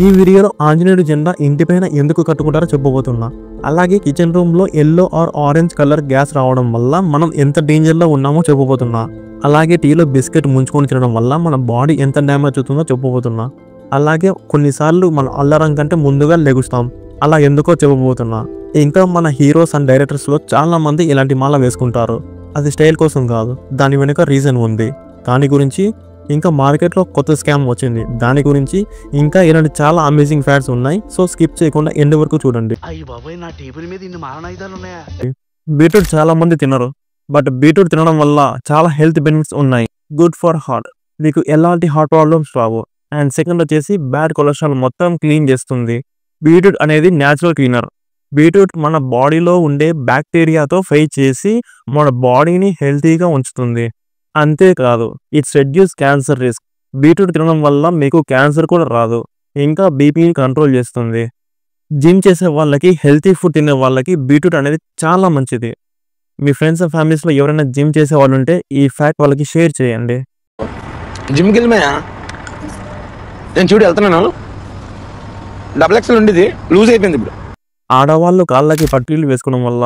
ఈ వీడియోలో ఆంజనేయుడు జెండా ఇంటిపైన ఎందుకు కట్టుకుంటారో చెప్పబోతున్నా. అలాగే కిచెన్ రూమ్లో yellow or orange colour gas రావడం వల్ల మనం ఎంత డేంజర్లో ఉన్నామో చెప్పబోతున్నా. అలాగే టీలో బిస్కెట్ ముంచుకొని తినడం వల్ల మన బాడీ ఎంత డ్యామేజ్ అవుతుందో చెప్పబోతున్నా. అలాగే కొన్నిసార్లు మన అలారం కంటే ముందుగా లెగుస్తాం, అలా ఎందుకో చెప్పబోతున్నా. ఇంకా మన హీరోస్ అండ్ డైరెక్టర్స్లో చాలా మంది ఇలాంటి మాల వేసుకుంటారు. అది స్టైల్ కోసం కాదు, దాని వెనుక రీజన్ ఉంది. దాని గురించి ఇంకా మార్కెట్లో కొత్త స్కామ్ వచ్చింది, దాని గురించి ఇంకా ఇలాంటి చాలా అమేజింగ్ ఫ్యాక్ట్స్ ఉన్నాయి. సో స్కిప్ చేయకుండా ఎండ్ వరకు చూడండి. బీట్రూట్ చాలా మంది తినరు, బట్ బీట్రూట్ తినడం వల్ల చాలా హెల్త్ బెనిఫిట్స్ ఉన్నాయి. గుడ్ ఫర్ హార్ట్, మీకు ఎలాంటి heart problems Rao. And second వచ్చేసి బ్యాడ్ కొలెస్ట్రాల్ మొత్తం క్లీన్ చేస్తుంది. బీట్రూట్ అనేది న్యాచురల్ క్లీనర్. బీట్రూట్ మన బాడీలో ఉండే బ్యాక్టీరియాతో ఫైట్ చేసి మన బాడీని హెల్తీగా ఉంచుతుంది. అంతేకాదు, it's reduce cancer risk. Beetroot తినడం వల్ల మీకు క్యాన్సర్ కూడా రాదు. ఇంకా బీపీని కంట్రోల్ చేస్తుంది. జిమ్ చేసే వాళ్ళకి, హెల్తీ ఫుడ్ తినే వాళ్ళకి బీట్రూట్ అనేది చాలా మంచిది. మీ ఫ్రెండ్స్ అండ్ ఫ్యామిలీస్లో ఎవరైనా జిమ్ చేసే వాళ్ళు ఉంటే ఈ ఫ్యాక్ట్ వాళ్ళకి షేర్ చేయండి. జిమ్కి వెళ్ళినాయా? నేను చూడు వెళ్తున్నాను, డబుల్ ఎక్స్ఎల్ ఉండేది లూజ్ అయిపోయింది. ఇప్పుడు ఆడవాళ్ళు కాళ్ళకి పట్టీలు వేసుకోవడం వల్ల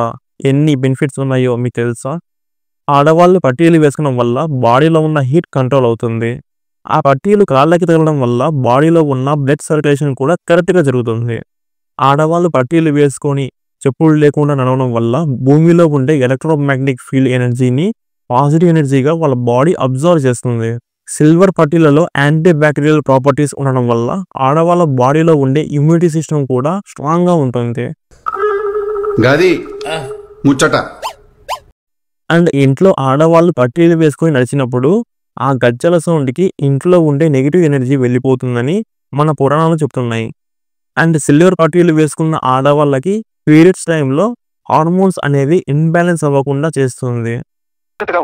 ఎన్ని బెనిఫిట్స్ ఉన్నాయో మీకు తెలుసా? ఆడవాళ్ళు పట్టీలు వేసుకోవడం వల్ల బాడీలో ఉన్న హీట్ కంట్రోల్ అవుతుంది. ఆ పట్టీలు కాళ్ళకి తగలడం వల్ల బాడీలో ఉన్న బ్లడ్ సర్క్యులేషన్ కూడా కరెక్ట్గా జరుగుతుంది. ఆడవాళ్ళు పట్టీలు వేసుకొని చెప్పులు లేకుండా నడవడం వల్ల భూమిలో ఉండే ఎలక్ట్రోమాగ్నెటిక్ ఫీల్డ్ ఎనర్జీని పాజిటివ్ ఎనర్జీగా వాళ్ళ బాడీ అబ్జర్వ్ చేస్తుంది. సిల్వర్ పట్టీలలో యాంటీ బ్యాక్టీరియల్ ప్రాపర్టీస్ ఉండడం వల్ల ఆడవాళ్ళ బాడీలో ఉండే ఇమ్యూనిటీ సిస్టమ్ కూడా స్ట్రాంగ్గా ఉంటుంది. అండ్ ఇంట్లో ఆడవాళ్ళు పట్టీలు వేసుకొని నడిచినప్పుడు ఆ గజ్జల సౌండ్కి ఇంట్లో ఉండే నెగిటివ్ ఎనర్జీ వెళ్ళిపోతుందని మన పురాణాలు చెప్తున్నాయి. అండ్ సిల్వర్ పట్టీలు వేసుకున్న ఆడవాళ్ళకి పీరియడ్స్ టైంలో హార్మోన్స్ అనేవి ఇన్బ్యాలెన్స్ అవ్వకుండా చేస్తుంది.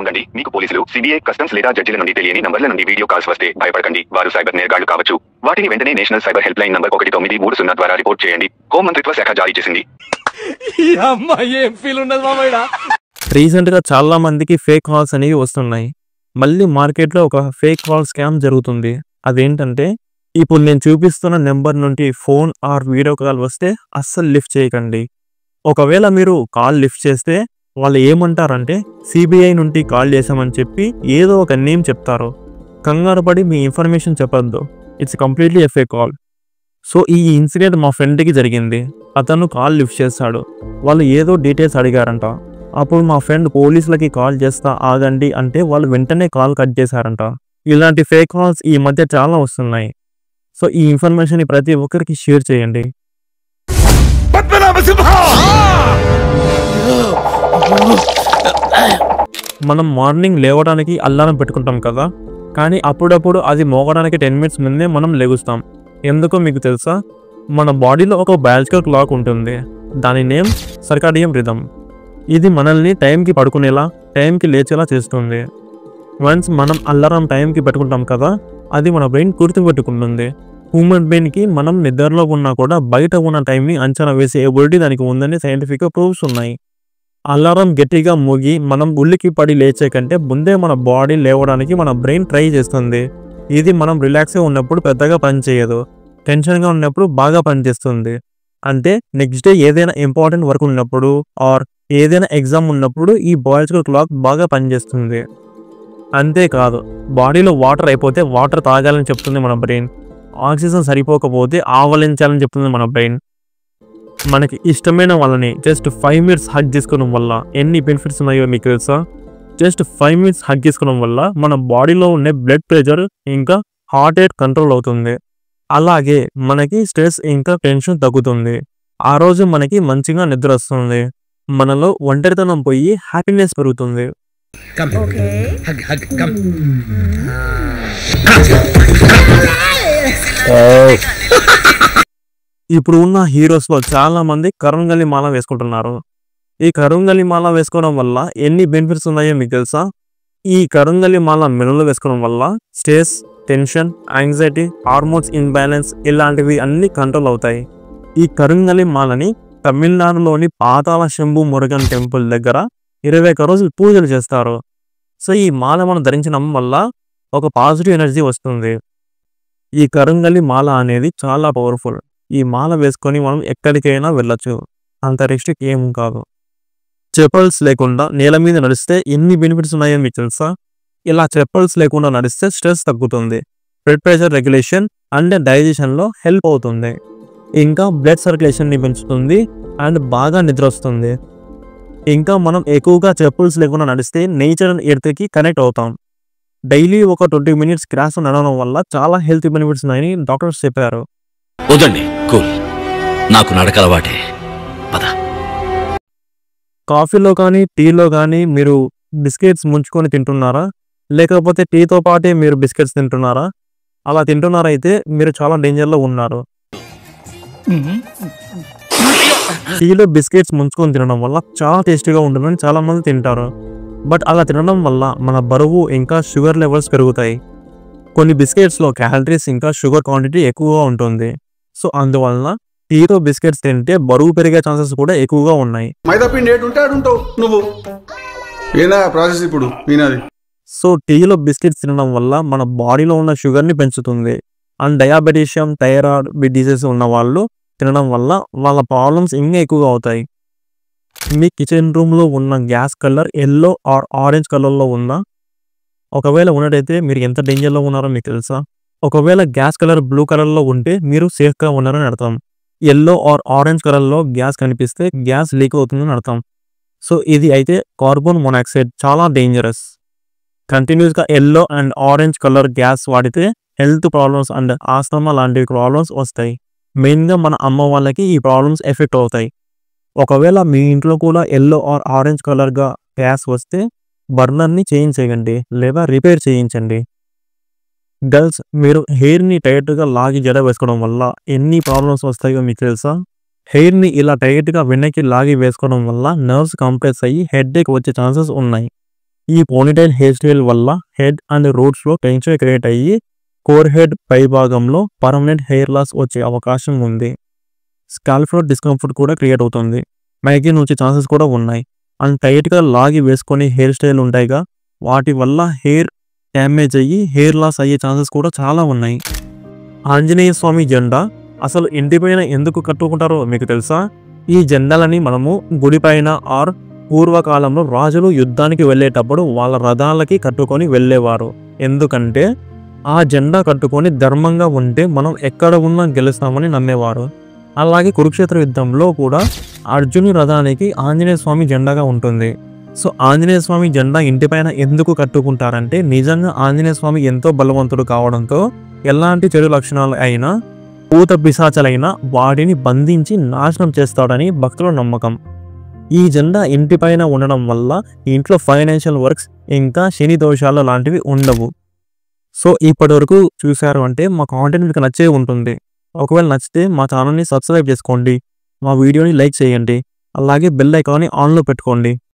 ఉండండి. మీకు పోలీసులు, సిబిఐ, కస్టమ్స్ లేదా జడ్జిల నుండి తెలియని నంబర్ల నుండి వీడియో కాల్స్ వస్తే భయపడకండి. వారు సైబర్ నేరగాళ్లు కావచ్చు. వాటిని వెంటనే national cyber help line number 1930 ద్వారా రిపోర్ట్ చేయండి. హోం మంత్రిత్వ శాఖ జారీ చేసింది. రీసెంట్ గా చాలా మందికి ఫేక్ కాల్స్ అనేవి వస్తున్నాయి. మళ్ళీ మార్కెట్లో ఒక ఫేక్ కాల్ స్కామ్ జరుగుతుంది. అదేంటంటే, ఇప్పుడు నేను చూపిస్తున్న నెంబర్ నుండి ఫోన్ ఆర్ వీడియో కాల్ వస్తే అస్సలు లిఫ్ట్ చేయకండి. ఒకవేళ మీరు కాల్ లిఫ్ట్ చేస్తే వాళ్ళు ఏమంటారంటే సిబిఐ నుండి కాల్ చేశామని చెప్పి ఏదో ఒక నేమ్ చెప్తారు. కంగారు పడి మీ ఇన్ఫర్మేషన్ చెప్పొద్దు. It's completely a fake call. So ఈ ఇన్సిడెంట్ మా ఫ్రెండ్కి జరిగింది. అతను కాల్ లిఫ్ట్ చేశాడు. వాళ్ళు ఏదో డీటెయిల్స్ అడిగారంట. అప్పుడు మా ఫ్రెండ్ పోలీసులకి కాల్ చేస్తా ఆగండి అంటే వాళ్ళు వెంటనే కాల్ కట్ చేశారంట. ఇలాంటి ఫేక్ కాల్స్ ఈ మధ్య చాలా వస్తున్నాయి. సో ఈ ఇన్ఫర్మేషన్ ప్రతి ఒక్కరికి షేర్ చేయండి. మనం మార్నింగ్ లేవడానికి అలారం పెట్టుకుంటాం కదా, కానీ అప్పుడప్పుడు అది మోగడానికి 10 minutes ముందే మనం లెగుస్తాం. ఎందుకో మీకు తెలుసా? మన బాడీలో ఒక బయాలజికల్ క్లాక్ ఉంటుంది. దాని నేమ్ సర్కాడియం రిథమ్. ఇది మనల్ని టైంకి పడుకునేలా, టైంకి లేచేలా చేస్తుంది. వన్స్ మనం అలారం టైంకి పెట్టుకుంటాం కదా, అది మన బ్రెయిన్ గుర్తుపెట్టుకుంటుంది. హ్యూమన్ బ్రెయిన్కి మనం నిద్రలో ఉన్నా కూడా బయట ఉన్న టైంని అంచనా వేసే ఎబిలిటీ దానికి ఉందని సైంటిఫిక్గా ప్రూఫ్స్ ఉన్నాయి. అలారం గట్టిగా మోగి మనం ఉల్లికి పడి లేచే కంటే ముందే మన బాడీ లేవడానికి మన బ్రెయిన్ ట్రై చేస్తుంది. ఇది మనం రిలాక్స్గా ఉన్నప్పుడు పెద్దగా పనిచేయదు, టెన్షన్గా ఉన్నప్పుడు బాగా పనిచేస్తుంది. అంటే నెక్స్ట్ డే ఏదైనా ఇంపార్టెంట్ వర్క్ ఉన్నప్పుడు ఆర్ ఏదైనా ఎగ్జామ్ ఉన్నప్పుడు ఈ బయాలజికల్ క్లాక్ బాగా పనిచేస్తుంది. అంతేకాదు, బాడీలో వాటర్ అయిపోతే వాటర్ తాగాలని చెప్తుంది మన బ్రెయిన్. ఆక్సిజన్ సరిపోకపోతే ఆవలించాలని చెప్తుంది మన బ్రెయిన్. మనకి ఇష్టమైన వాళ్ళని జస్ట్ 5 minutes హగ్ చేసుకోవడం వల్ల ఎన్ని బెనిఫిట్స్ ఉన్నాయో మీకు తెలుసా? జస్ట్ 5 minutes హగ్ చేసుకోవడం వల్ల మన బాడీలో ఉండే బ్లడ్ ప్రెషర్ ఇంకా హార్ట్ రేట్ కంట్రోల్ అవుతుంది. అలాగే మనకి స్ట్రెస్ ఇంకా టెన్షన్ తగ్గుతుంది. ఆ రోజు మనకి మంచిగా నిద్ర వస్తుంది. మనలో ఒంటరితనం పోయి హ్యాపీనెస్ పెరుగుతుంది. ఇప్పుడు ఉన్న హీరోస్లో చాలా మంది కరంగలి మాల వేసుకుంటున్నారు. ఈ కరంగలి మాల వేసుకోవడం వల్ల ఎన్ని బెనిఫిట్స్ ఉన్నాయో మీకు తెలుసా? ఈ కరంగలి మాల మెడలో వేసుకోవడం వల్ల stress, tension, anxiety, hormones imbalance ఇలాంటివి అన్ని కంట్రోల్ అవుతాయి. ఈ కరంగలి మాలని తమిళనాడులోని పాతాళ శంభు మురుగన్ టెంపుల్ దగ్గర 21 రోజులు పూజలు చేస్తారు. సో ఈ మాల మనం ధరించడం వల్ల ఒక పాజిటివ్ ఎనర్జీ వస్తుంది. ఈ కరంగలి మాల అనేది చాలా పవర్ఫుల్. ఈ మాల వేసుకొని మనం ఎక్కడికైనా వెళ్ళొచ్చు. అంత రిస్ట్రిక్ట్ ఏం కాదు. చెప్పల్స్ లేకుండా నేల మీద నడిస్తే ఎన్ని బెనిఫిట్స్ ఉన్నాయో మీకు తెలుసా? ఇలా చెప్పల్స్ లేకుండా నడిస్తే స్ట్రెస్ తగ్గుతుంది, బ్లడ్ ప్రెషర్ రెగ్యులేషన్ అండ్ డైజెషన్లో హెల్ప్ అవుతుంది, ఇంకా బ్లడ్ సర్క్యులేషన్ని పెంచుతుంది అండ్ బాగా నిద్ర వస్తుంది. ఇంకా మనం ఎక్కువగా చెప్పుల్స్ లేకుండా నడిస్తే నేచర్ అండ్ ఎర్త్కి కనెక్ట్ అవుతాం. డైలీ ఒక 20 మినిట్స్ క్రాస్ నడవడం వల్ల చాలా హెల్త్ బెనిఫిట్స్ ఉన్నాయని డాక్టర్స్ చెప్పారు. వదండి, కూల్, నాకు నడకలవాటే. పద. కాఫీలో కానీ టీలో కానీ మీరు బిస్కెట్స్ ముంచుకొని తింటున్నారా? లేకపోతే టీతో పాటే మీరు బిస్కెట్స్ తింటున్నారా? అలా తింటున్నారైతే మీరు చాలా డేంజర్లో ఉన్నారు. టీలో బిస్కెట్స్ ముంచుకొని తినడం వల్ల చాలా టేస్టీగా ఉంటుందని చాలామంది తింటారు. బట్ అలా తినడం వల్ల మన బరువు ఇంకా షుగర్ లెవెల్స్ పెరుగుతాయి. కొన్ని బిస్కెట్స్లో క్యాలరీస్ ఇంకా షుగర్ క్వాంటిటీ ఎక్కువగా ఉంటుంది. సో అందువలన టీతో బిస్కెట్స్ తింటే బరువు పెరిగే ఛాన్సెస్ కూడా ఎక్కువగా ఉన్నాయి. మైదా పిండి ఏటు ఉంటే ఆడుంటావు నువ్వు. ఏనా ప్రాసెస్ ఇప్పుడు మీనాది. సో టీలో బిస్కెట్స్ తినడం వల్ల మన బాడీలో ఉన్న షుగర్ని పెంచుతుంది. అండ్ డయాబెటీషియం, థైరాయిడ్ డిసీజెస్ ఉన్న వాళ్ళు తినడం వల్ల వాళ్ళ ప్రాబ్లమ్స్ ఇంకా ఎక్కువగా అవుతాయి. మీ కిచెన్ రూమ్లో ఉన్న gas colour yellow or orange కలర్లో ఉందా? ఒకవేళ ఉన్నట్టయితే మీరు ఎంత డేంజర్లో ఉన్నారో మీకు తెలుసా? ఒకవేళ గ్యాస్ కలర్ బ్లూ కలర్లో ఉంటే మీరు సేఫ్గా ఉన్నారని అర్థం. ఎల్లో ఆర్ ఆరెంజ్ కలర్లో గ్యాస్ కనిపిస్తే గ్యాస్ లీక్ అవుతుందని అర్థం. సో ఇది అయితే కార్బన్ మోనాక్సైడ్ చాలా డేంజరస్. కంటిన్యూస్గా yellow and orange colour gas వాడితే హెల్త్ ప్రాబ్లమ్స్ అండ్ ఆస్తమా లాంటి ప్రాబ్లమ్స్ వస్తాయి. మెయిన్గా మన అమ్మ వాళ్ళకి ఈ ప్రాబ్లమ్స్ ఎఫెక్ట్ అవుతాయి. ఒకవేళ మీ ఇంట్లో కూడా ఎల్లో ఆర్ ఆరెంజ్ కలర్గా గ్యాస్ వస్తే బర్నర్ని చేంజ్ చేయండి లేదా రిపేర్ చేయించండి. గర్ల్స్, మీరు హెయిర్ని టైట్గా లాగి జడ వేసుకోవడం వల్ల ఎన్ని ప్రాబ్లమ్స్ వస్తాయో మీకు తెలుసా? హెయిర్ని ఇలా టైట్గా వెనక్కి లాగి వేసుకోవడం వల్ల నర్వ్స్ కంప్రెస్ అయ్యి హెడ్ఏక్ వచ్చే ఛాన్సెస్ ఉన్నాయి. ఈ పోనీటైల్ హెయిర్ స్టైల్ వల్ల హెడ్ అండ్ రూట్స్లో టెన్షన్ క్రియేట్ అయ్యి కోర్ హెడ్ పై భాగంలో పర్మనెంట్ హెయిర్ లాస్ వచ్చే అవకాశం ఉంది. స్కాల్ప్లో డిస్కంఫర్ట్ కూడా క్రియేట్ అవుతుంది. మైగ్రేన్ వచ్చే ఛాన్సెస్ కూడా ఉన్నాయి. అండ్ టైట్గా లాగి వేసుకొని హెయిర్ స్టైల్ ఉంటాయిగా, వాటి వల్ల హెయిర్ డ్యామేజ్ అయ్యి హెయిర్ లాస్ అయ్యే ఛాన్సెస్ కూడా చాలా ఉన్నాయి. ఆంజనేయ స్వామి జెండా అసలు ఇంటిపైన ఎందుకు కట్టుకుంటారో మీకు తెలుసా? ఈ జెండాలని మనము గుడిపైన ఆర్ పూర్వకాలంలో రాజులు యుద్ధానికి వెళ్ళేటప్పుడు వాళ్ళ రథాలకి కట్టుకొని వెళ్ళేవారు. ఎందుకంటే ఆ జెండా కట్టుకొని ధర్మంగా ఉంటే మనం ఎక్కడ ఉన్నా గెలుస్తామని నమ్మేవారు. అలాగే కురుక్షేత్ర యుద్ధంలో కూడా అర్జుని రథానికి ఆంజనేయ స్వామి జెండాగా ఉంటుంది. సో ఆంజనేయ స్వామి జెండా ఇంటిపైన ఎందుకు కట్టుకుంటారంటే నిజంగా ఆంజనేయ స్వామి ఎంతో బలవంతుడు కావడంతో ఎలాంటి చెడు లక్షణాలు అయినా భూత పిశాచాలైనా వాటిని బంధించి నాశనం చేస్తాడని భక్తుల నమ్మకం. ఈ జెండా ఇంటిపైన ఉండడం వల్ల ఇంట్లో ఫైనాన్షియల్ వర్క్స్ ఇంకా శని దోషాలు లాంటివి ఉండవు. సో ఇప్పటి వరకు చూశారు అంటే మా కాంటెంట్ మీకు నచ్చే ఉంటుంది. ఒకవేళ నచ్చితే మా ఛానల్ని సబ్స్క్రైబ్ చేసుకోండి, మా వీడియోని లైక్ చేయండి, అలాగే బెల్ ఐకాన్ని ఆన్లో పెట్టుకోండి.